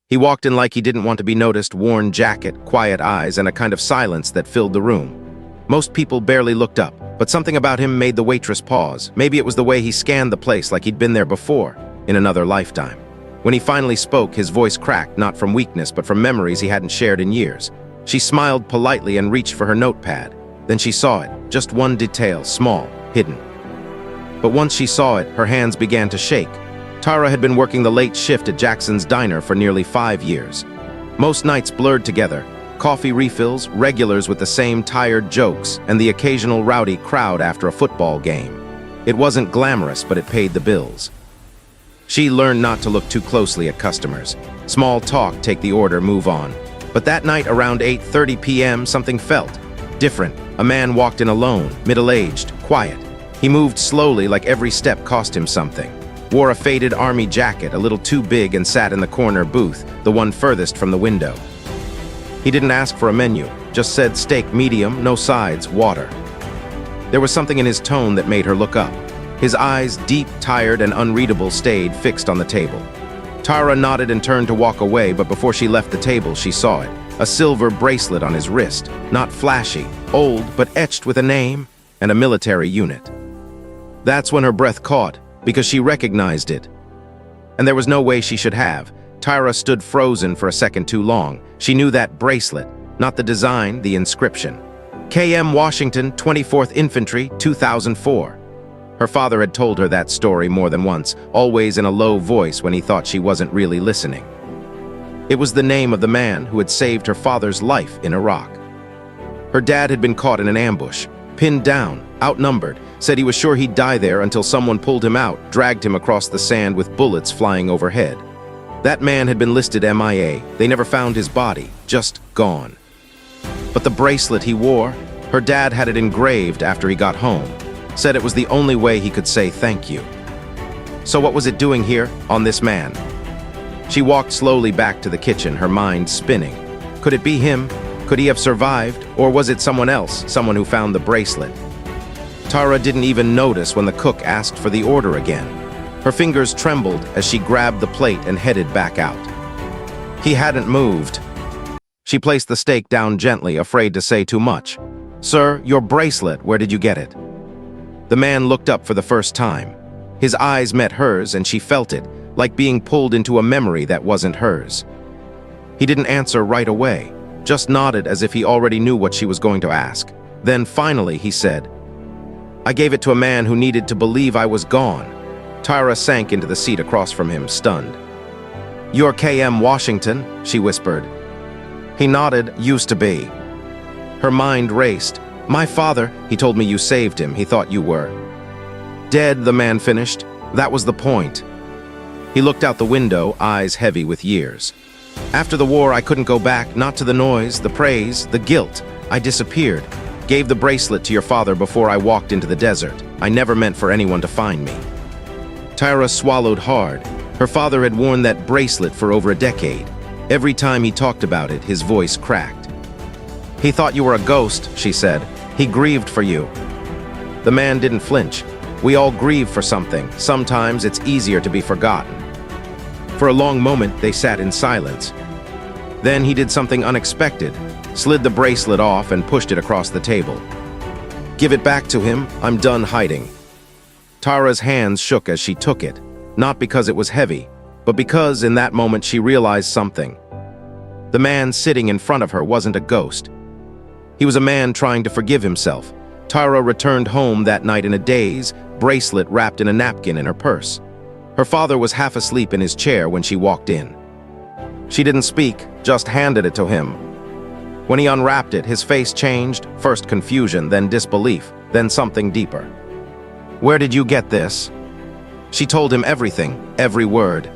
He walked in like he didn't want to be noticed, worn jacket, quiet eyes, and a kind of silence that filled the room. Most people barely looked up, but something about him made the waitress pause. Maybe it was the way he scanned the place like he'd been there before, in another lifetime. When he finally spoke, his voice cracked, not from weakness, but from memories he hadn't shared in years. She smiled politely and reached for her notepad. Then she saw it, just one detail, small, hidden. But once she saw it, her hands began to shake. Tara had been working the late shift at Jackson's Diner for nearly 5 years. Most nights blurred together, coffee refills, regulars with the same tired jokes, and the occasional rowdy crowd after a football game. It wasn't glamorous, but it paid the bills. She learned not to look too closely at customers. Small talk, take the order, move on. But that night around 8:30 p.m., something felt different. A man walked in alone, middle-aged, quiet. He moved slowly like every step cost him something. Wore a faded army jacket, a little too big, and sat in the corner booth, the one furthest from the window. He didn't ask for a menu, just said steak medium, no sides, water. There was something in his tone that made her look up. His eyes, deep, tired, and unreadable, stayed fixed on the table. Tara nodded and turned to walk away, but before she left the table, she saw it. A silver bracelet on his wrist, not flashy, old, but etched with a name and a military unit. That's when her breath caught, because she recognized it. And there was no way she should have. Tara stood frozen for a second too long. She knew that bracelet, not the design, the inscription. KM Washington, 24th Infantry, 2004. Her father had told her that story more than once, always in a low voice when he thought she wasn't really listening. It was the name of the man who had saved her father's life in Iraq. Her dad had been caught in an ambush, pinned down, outnumbered, said he was sure he'd die there until someone pulled him out, dragged him across the sand with bullets flying overhead. That man had been listed MIA. They never found his body, just gone. But the bracelet he wore, her dad had it engraved after he got home. Said it was the only way he could say thank you. So what was it doing here, on this man? She walked slowly back to the kitchen, her mind spinning. Could it be him? Could he have survived? Or was it someone else, someone who found the bracelet? Tara didn't even notice when the cook asked for the order again. Her fingers trembled as she grabbed the plate and headed back out. He hadn't moved. She placed the steak down gently, afraid to say too much. "Sir, your bracelet, where did you get it?" The man looked up for the first time. His eyes met hers and she felt it, like being pulled into a memory that wasn't hers. He didn't answer right away, just nodded as if he already knew what she was going to ask. Then finally he said, "I gave it to a man who needed to believe I was gone." Tara sank into the seat across from him, stunned. "You're KM Washington," she whispered. He nodded, "Used to be." Her mind raced. "My father, he told me you saved him. He thought you were dead," the man finished. "That was the point." He looked out the window, eyes heavy with years. "After the war, I couldn't go back, not to the noise, the praise, the guilt. I disappeared. Gave the bracelet to your father before I walked into the desert. I never meant for anyone to find me." Tara swallowed hard. Her father had worn that bracelet for over a decade. Every time he talked about it, his voice cracked. "He thought you were a ghost," she said. "He grieved for you." The man didn't flinch. "We all grieve for something. Sometimes it's easier to be forgotten." For a long moment, they sat in silence. Then he did something unexpected, slid the bracelet off and pushed it across the table. "Give it back to him. I'm done hiding." Tara's hands shook as she took it, not because it was heavy, but because in that moment she realized something. The man sitting in front of her wasn't a ghost. He was a man trying to forgive himself. Tara returned home that night in a daze, bracelet wrapped in a napkin in her purse. Her father was half asleep in his chair when she walked in. She didn't speak, just handed it to him. When he unwrapped it, his face changed, first confusion, then disbelief, then something deeper. "Where did you get this?" She told him everything, every word.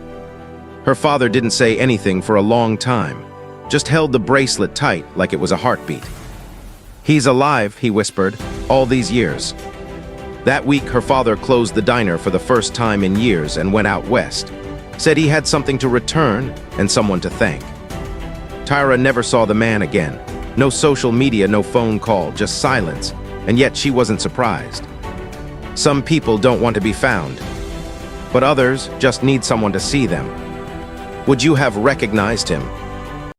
Her father didn't say anything for a long time, just held the bracelet tight like it was a heartbeat. "He's alive," he whispered, "all these years." That week, her father closed the diner for the first time in years and went out west. Said he had something to return and someone to thank. Tara never saw the man again. No social media, no phone call, just silence, and yet she wasn't surprised. Some people don't want to be found, but others just need someone to see them. Would you have recognized him?